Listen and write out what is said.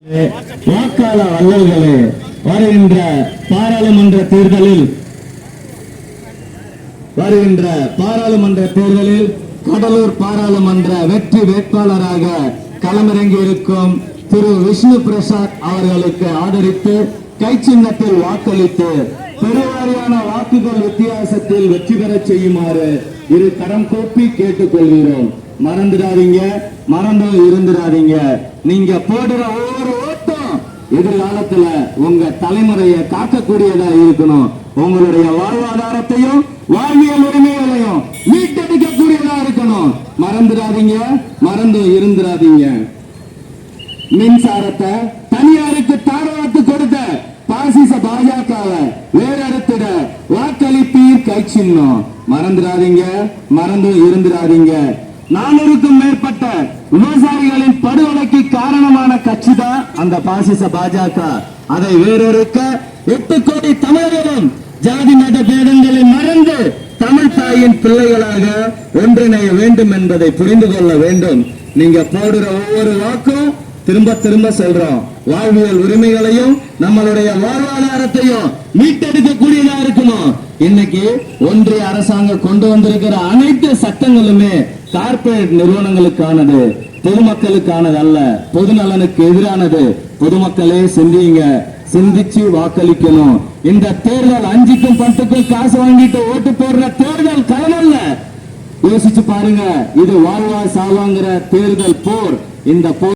வாக்காள அல்லல்களே, வருகின்ற பாராளுமன்ற தேர்தலில் கடலூர் பாராளுமன்ற வெற்றி வேட்பாளராக களமிறங்கி இருக்கும் திரு விஷ்ணு பிரசாத் அவர்களுக்கு ஆதரித்து கை சின்னத்தில் வாக்களித்து பெருவாரியான வாக்குகள் வித்தியாசத்தில் வெற்றி பெற செய்யுமாறு இரு கரம் கூப்பி கேட்டுக்கொள்கிறோம். மறந்துடாதீங்க, மறந்தும் இருந்துடாதீங்க. நீங்க போடுற ஒவ்வொரு ஓட்டம் எதிர்காலத்துல உங்க தலைமுறையை காக்கக்கூடியதா இருக்கணும். உங்களுடைய வாழ்வாதாரத்தையும் வாழ்வியல் உரிமைகளையும் மீட்டெடுக்கக்கூடியதா இருக்கணும். மறந்துடாதீங்க, மறந்தும் இருந்துடாதீங்க. மின்சாரத்தை தனியாருக்கு தாரவாத்து கொடுத்த பாசிச பாஜகவை வேறறுத்திட வாக்களிப்பீர் கை சின்னம். மறந்துடாதீங்க, மறந்தும் இருந்துடாதீங்க. 400க்கும் மேற்பட்ட விவசாயிகளின் படுகொலைக்கு காரணமான கட்சி தான் அந்த பாசிச பாஜக. அதை வேறொருக்க 8 கோடி தமிழர்களும் ஜாதி மத பேதங்களை மறந்து தமிழ் தாயின் பிள்ளைகளாக ஒன்றிணைய வேண்டும் என்பதை புரிந்து கொள்ள வேண்டும். நீங்க போடுற ஒவ்வொரு வாக்கும் திரும்ப திரும்ப சொல்றோம், வாழ்வியல் உரிமைகளையும் நம்மளுடைய வாழ்வாதாரத்தையும் மீட்டெடுக்கக்கூடியதா இருக்கணும். இன்னைக்கு ஒன்றிய அரசாங்கம் கொண்டு வந்திருக்கிற அனைத்து சட்டங்களுமே கார்பரேட் நிறுவனங்களுக்கானது, பொதுமக்களுக்கானது அல்ல, பொது நலனுக்கு எதிரானது. பொதுமக்களே சிந்திங்க, சிந்திச்சு வாக்களிக்கணும். இந்த தேர்தல் 5க்கும் 10க்கும் காசு வாங்கிட்டு ஓட்டு போடுற தேர்தல் களம் அல்ல. யோசிச்சு பாருங்க, இது வாழ்வா சாவாங்கிற தேர்தல் போர். இந்த போர்